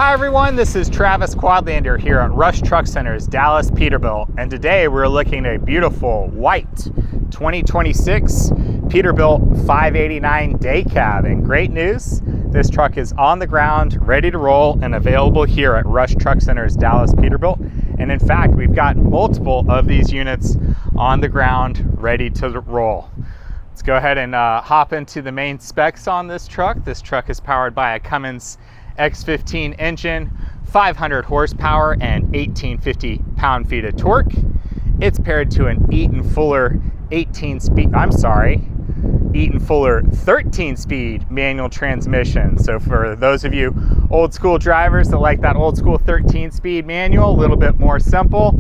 Hi everyone, this is Travis Quadlander here at Rush Truck Center's Dallas Peterbilt, and today we're looking at a beautiful white 2026 Peterbilt 589 day cab. And great news, this truck is on the ground, ready to roll, and available here at Rush Truck Center's Dallas Peterbilt. And in fact, we've got multiple of these units on the ground, ready to roll. Let's go ahead and hop into the main specs on this truck. This truck is powered by a Cummins X-15 engine, 500 horsepower and 1850 pound-feet of torque. It's paired to an Eaton Fuller 13-speed manual transmission. So for those of you old school drivers that like that old school 13-speed manual, a little bit more simple,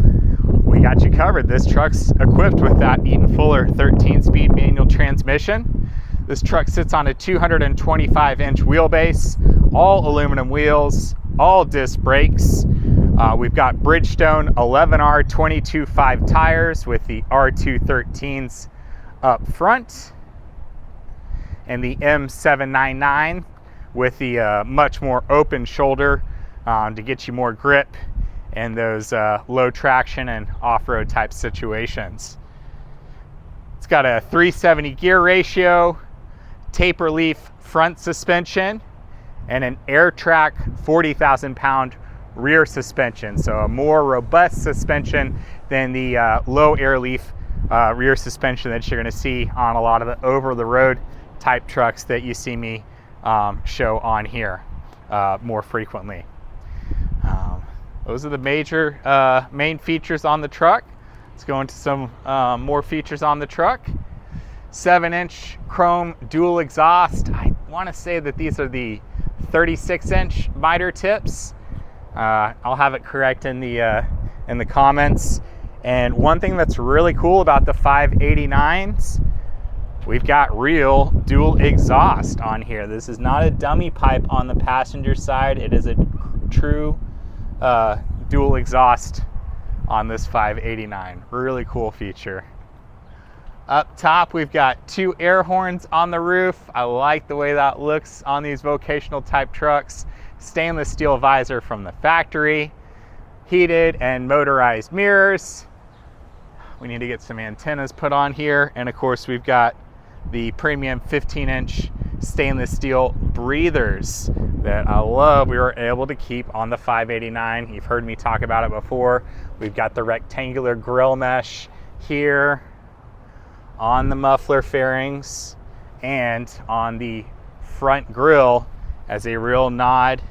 we got you covered. This truck's equipped with that Eaton Fuller 13-speed manual transmission. This truck sits on a 225-inch wheelbase, all aluminum wheels, all disc brakes. We've got Bridgestone 11R 22.5 tires with the R213s up front, and the M799 with the much more open shoulder to get you more grip in those low traction and off-road type situations. It's got a 370 gear ratio, taper leaf front suspension, and an Trac 40,000 pound rear suspension. So a more robust suspension than the low air leaf rear suspension that you're going to see on a lot of the over the road type trucks that you see me show on here more frequently. Those are the major main features on the truck. Let's go into some more features on the truck. 7-inch chrome dual exhaust. I want to say that these are the 36-inch miter tips. I'll have it correct in the comments. And one thing that's really cool about the 589s, we've got real dual exhaust on here. This is not a dummy pipe on the passenger side. It is a true dual exhaust on this 589. Really cool feature. Up top, we've got 2 air horns on the roof. I like the way that looks on these vocational type trucks. Stainless steel visor from the factory, heated and motorized mirrors. We need to get some antennas put on here. And of course, we've got the premium 15-inch stainless steel breathers that I love. We were able to keep on the 589. You've heard me talk about it before. We've got the rectangular grill mesh here on the muffler fairings and on the front grille as a real nod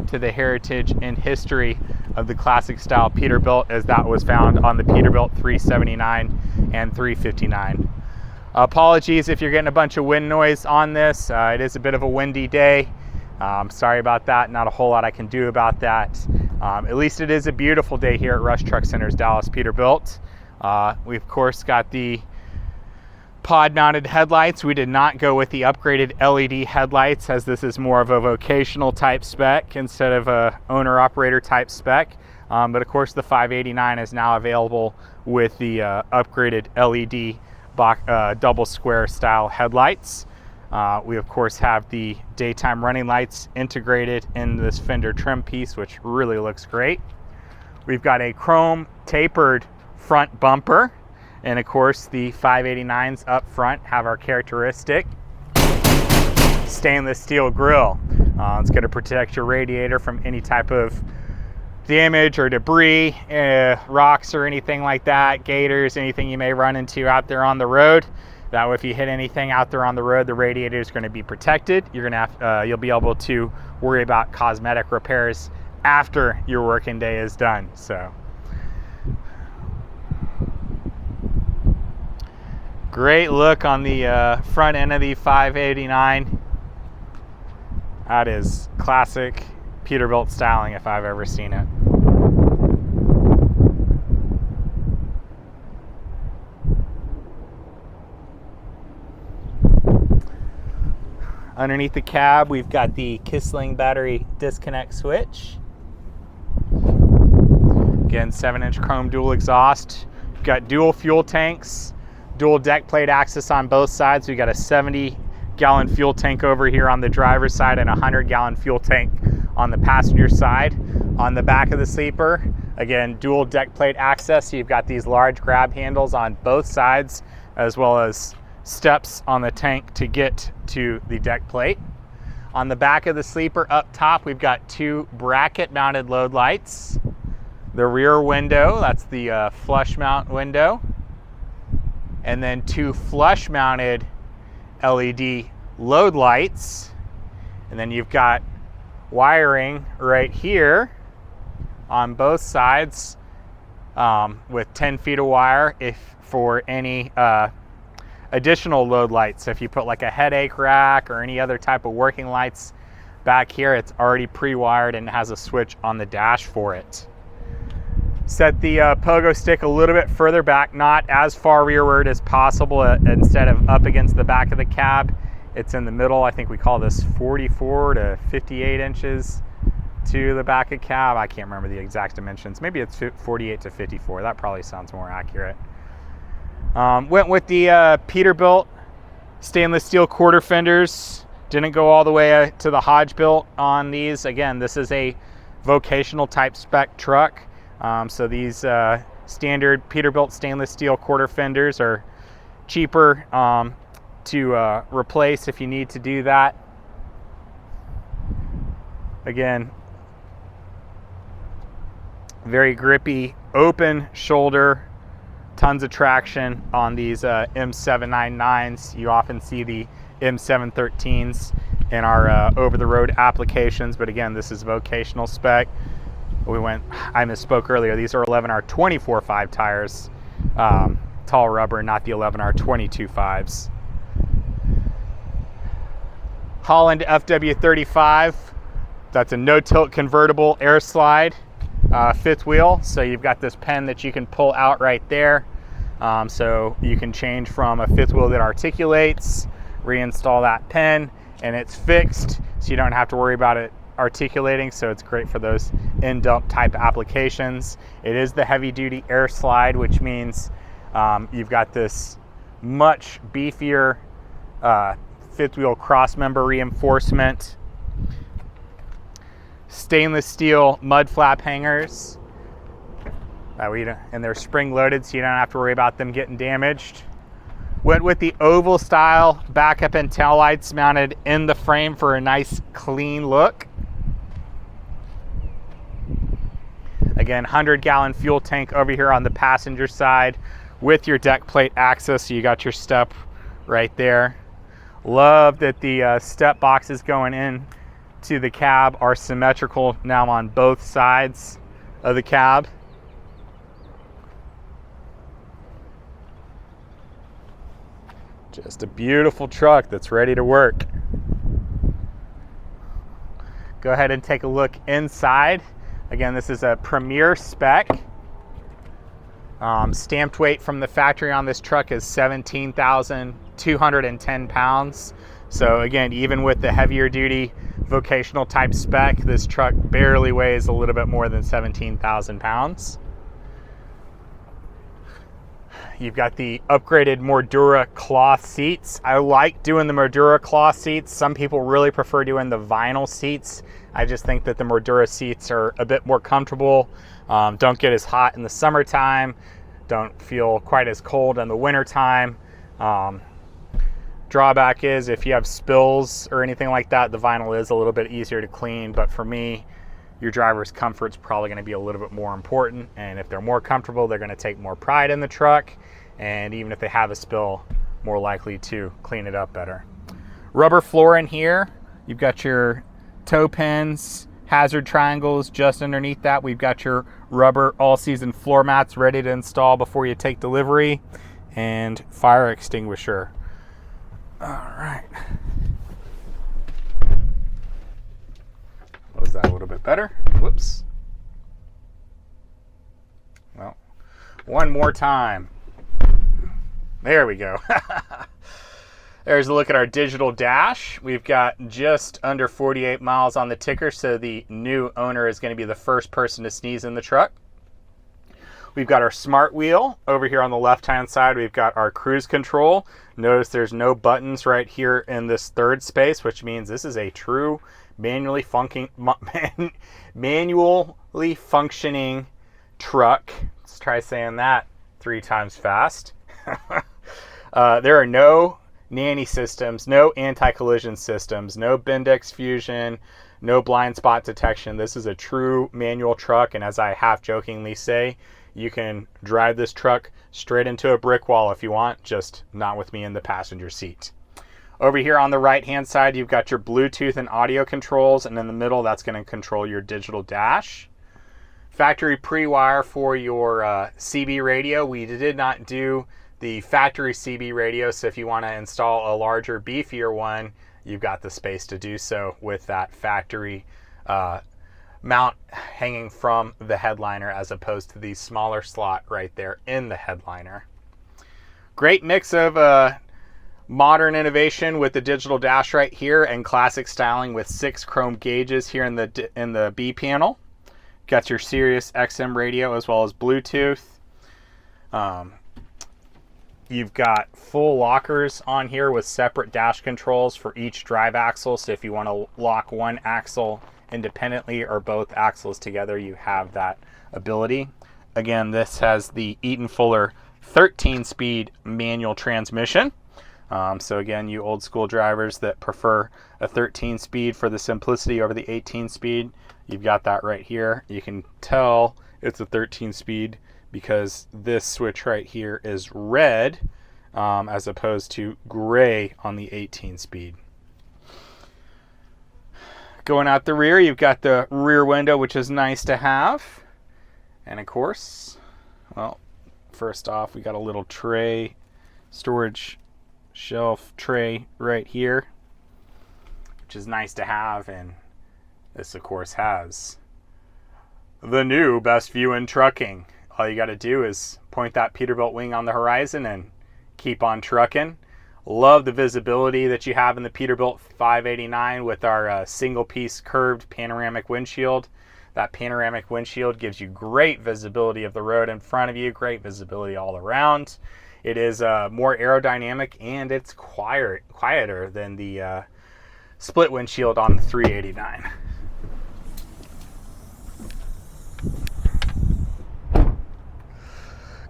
to the heritage and history of the classic style Peterbilt as that was found on the Peterbilt 379 and 359. Apologies if you're getting a bunch of wind noise on this. It is a bit of a windy day. Sorry about that. Not a whole lot I can do about that. At least it is a beautiful day here at Rush Truck Center's Dallas Peterbilt. We of course got the pod mounted headlights. We did not go with the upgraded LED headlights as this is more of a vocational type spec instead of a owner operator type spec. But of course the 589 is now available with the upgraded LED double square style headlights. We of course have the daytime running lights integrated in this fender trim piece, which really looks great. We've got a chrome tapered front bumper. And of course, the 589s up front have our characteristic stainless steel grille. It's going to protect your radiator from any type of damage or debris, rocks or anything like that, gators, anything you may run into out there on the road. That way, if you hit anything out there on the road, the radiator is going to be protected. You're going to you'll be able to worry about cosmetic repairs after your working day is done. So. Great look on the front end of the 589. That is classic Peterbilt styling if I've ever seen it. Underneath the cab, we've got the Kissling battery disconnect switch. Again, 7-inch chrome dual exhaust. We've got dual fuel tanks. Dual deck plate access on both sides. We got a 70-gallon fuel tank over here on the driver's side and a 100-gallon fuel tank on the passenger side. On the back of the sleeper, again, dual deck plate access. So you've got these large grab handles on both sides, as well as steps on the tank to get to the deck plate. On the back of the sleeper up top, we've got two bracket mounted load lights. The rear window, that's the flush mount window. And then two flush mounted LED load lights. And then you've got wiring right here on both sides with 10 feet of wire for any additional load lights. So if you put like a headache rack or any other type of working lights back here, it's already pre-wired and has a switch on the dash for it. Set the pogo stick a little bit further back, not as far rearward as possible. Instead of up against the back of the cab, it's in the middle. I think we call this 44 to 58 inches to the back of cab. I can't remember the exact dimensions. Maybe it's 48 to 54. That probably sounds more accurate. Went with the Peterbilt stainless steel quarter fenders. Didn't go all the way to the Hodge-built on these. Again, this is a vocational type spec truck. So these standard Peterbilt stainless steel quarter fenders are cheaper to replace if you need to do that. Again, very grippy, open shoulder, tons of traction on these M799s. You often see the M713s in our over-the-road applications, but again, this is vocational spec. I misspoke earlier. These are 11R 24.5 tires, tall rubber, not the 11R 22.5s. Holland FW35. That's a no-tilt convertible air slide fifth wheel. So you've got this pen that you can pull out right there. So you can change from a fifth wheel that articulates, reinstall that pen, and it's fixed, so you don't have to worry about it articulating. So it's great for those in-dump type applications. It is the heavy-duty air slide, which means you've got this much beefier fifth wheel cross member reinforcement. Stainless steel mud flap hangers, and they're spring loaded, so you don't have to worry about them getting damaged. Went with the oval style backup and tail lights mounted in the frame for a nice clean look. Again, 100-gallon fuel tank over here on the passenger side with your deck plate access, so you got your step right there. Love that the step boxes going in to the cab are symmetrical now on both sides of the cab. Just a beautiful truck that's ready to work. Go ahead and take a look inside. Again, this is a Premier spec. Stamped weight from the factory on this truck is 17,210 pounds. So again, even with the heavier duty vocational type spec, this truck barely weighs a little bit more than 17,000 pounds. You've got the upgraded Mordura cloth seats. I like doing the Mordura cloth seats. Some people really prefer doing the vinyl seats. I just think that the Mordura seats are a bit more comfortable. Don't get as hot in the summertime. Don't feel quite as cold in the wintertime. Drawback is if you have spills or anything like that, the vinyl is a little bit easier to clean. But for me, your driver's comfort is probably going to be a little bit more important. And if they're more comfortable, they're going to take more pride in the truck. And even if they have a spill, more likely to clean it up better. Rubber floor in here. You've got your toe pins, hazard triangles. Just underneath that, we've got your rubber all-season floor mats ready to install before you take delivery, and fire extinguisher. All right. Was that a little bit better? Whoops. Well, one more time. There we go. There's a look at our digital dash. We've got just under 48 miles on the ticker, so the new owner is going to be the first person to sneeze in the truck. We've got our smart wheel. Over here on the left-hand side, we've got our cruise control. Notice there's no buttons right here in this third space, which means this is a true manually functioning truck. Let's try saying that 3 times fast. There are no nanny systems, no anti-collision systems, no Bendix fusion, no blind spot detection. This is a true manual truck, and as I half jokingly say, you can drive this truck straight into a brick wall if you want, just not with me in the passenger seat. Over here on the right hand side, you've got your Bluetooth and audio controls, and in the middle, that's going to control your digital dash. Factory pre-wire for your CB radio. We did not do the factory CB radio, so if you want to install a larger, beefier one, you've got the space to do so with that factory mount hanging from the headliner, as opposed to the smaller slot right there in the headliner. Great mix of modern innovation with the digital dash right here and classic styling with 6 chrome gauges here in the B panel. Got your Sirius XM radio as well as Bluetooth. You've got full lockers on here with separate dash controls for each drive axle. So if you want to lock one axle independently or both axles together, you have that ability. Again, this has the Eaton Fuller 13-speed manual transmission. So again, you old school drivers that prefer a 13-speed for the simplicity over the 18-speed, you've got that right here. You can tell it's a 13-speed because this switch right here is red as opposed to gray on the 18-speed. Going out the rear, you've got the rear window, which is nice to have. And of course, well, first off, we got a little tray, storage shelf tray right here, which is nice to have. And this, of course, has the new best view in trucking. All you got to do is point that Peterbilt wing on the horizon and keep on trucking. Love the visibility that you have in the Peterbilt 589 with our single piece curved panoramic windshield. That panoramic windshield gives you great visibility of the road in front of you, great visibility all around. It is more aerodynamic and it's quieter than the split windshield on the 389.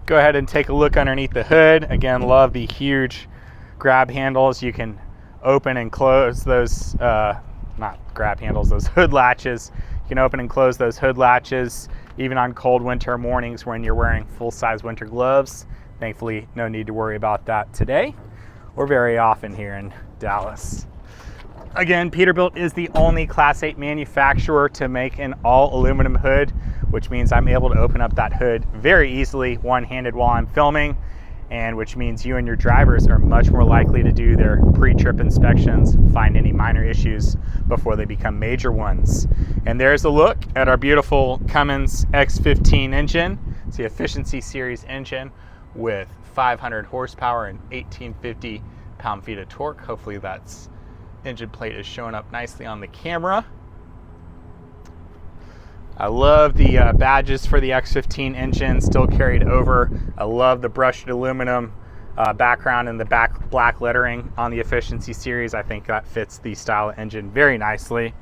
Go ahead and take a look underneath the hood. Again, love the huge grab handles. You can open and close those, not grab handles, those hood latches. You can open and close those hood latches even on cold winter mornings when you're wearing full-size winter gloves. Thankfully, no need to worry about that today or very often here in Dallas. Again, Peterbilt is the only Class 8 manufacturer to make an all aluminum hood, which means I'm able to open up that hood very easily one-handed while I'm filming, and which means you and your drivers are much more likely to do their pre-trip inspections, find any minor issues before they become major ones. And there's a look at our beautiful Cummins X-15 engine. It's the Efficiency Series engine with 500 horsepower and 1850 pound-feet of torque. Hopefully that's engine plate is showing up nicely on the camera. I love the badges for the X-15 engine still carried over. I love the brushed aluminum background and the black lettering on the Efficiency Series. I think that fits the style of engine very nicely.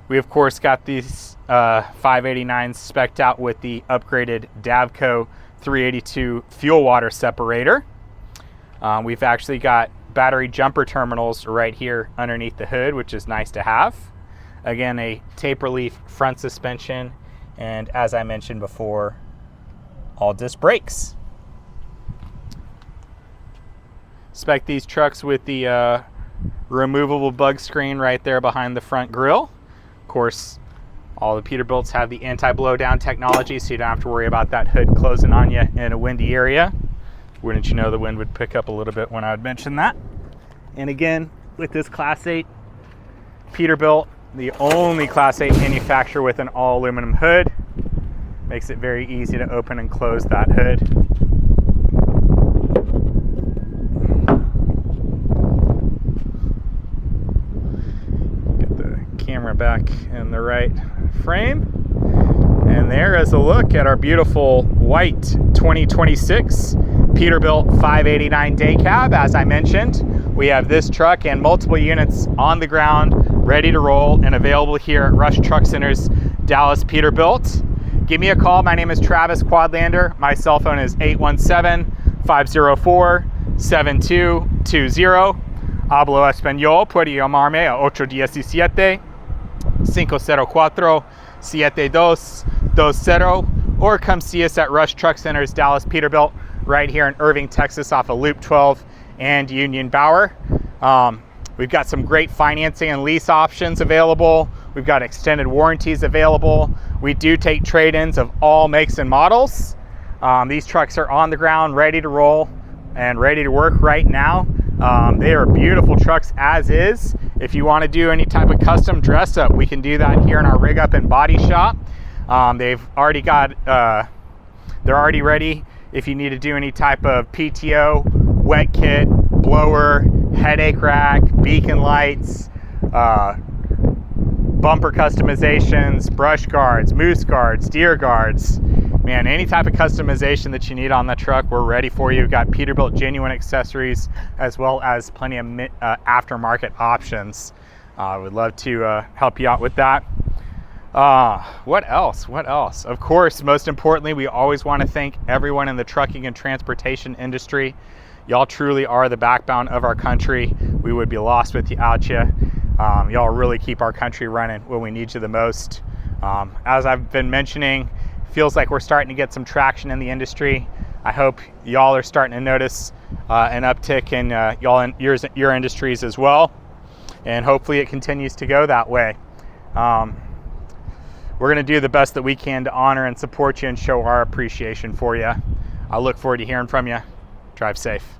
We of course got these 589s spec'd out with the upgraded Davco 382 fuel water separator. We've actually got battery jumper terminals right here underneath the hood, which is nice to have. Again, a taper leaf front suspension, and as I mentioned before, all disc brakes. Spec these trucks with the removable bug screen right there behind the front grille. Of course, all the Peterbilts have the anti-blowdown technology, so you don't have to worry about that hood closing on you in a windy area. Wouldn't you know, the wind would pick up a little bit when I would mention that. And again, with this Class 8 Peterbilt, the only Class 8 manufacturer with an all aluminum hood, makes it very easy to open and close that hood. Get the camera back in the right frame. And there is a look at our beautiful white 2026 Peterbilt 589 day cab. As I mentioned, we have this truck and multiple units on the ground, ready to roll and available here at Rush Truck Center's Dallas Peterbilt. Give me a call. My name is Travis Quadlander. My cell phone is 817-504-7220. Hablo Español. Puede llamarme a 817-504-7220, or come see us at Rush Truck Center's Dallas Peterbilt right here in Irving, Texas, off of Loop 12 and Union Bower. We've got some great financing and lease options available. We've got extended warranties available. We do take trade-ins of all makes and models. These trucks are on the ground, ready to roll and ready to work right now. They are beautiful trucks as is. If you want to do any type of custom dress up, we can do that here in our rig up and body shop. They've already got, they're already ready. If you need to do any type of PTO, wet kit, blower, headache rack, beacon lights, bumper customizations, brush guards, moose guards, deer guards, man, any type of customization that you need on the truck, we're ready for you. We've got Peterbilt genuine accessories as well as plenty of aftermarket options. I would love to help you out with that. What else? Of course, most importantly, we always want to thank everyone in the trucking and transportation industry. Y'all truly are the backbone of our country. We would be lost without you. Y'all really keep our country running when we need you the most. As I've been mentioning, feels like we're starting to get some traction in the industry. I hope y'all are starting to notice an uptick in your industries as well. And hopefully it continues to go that way. We're going to do the best that we can to honor and support you and show our appreciation for you. I look forward to hearing from you. Drive safe.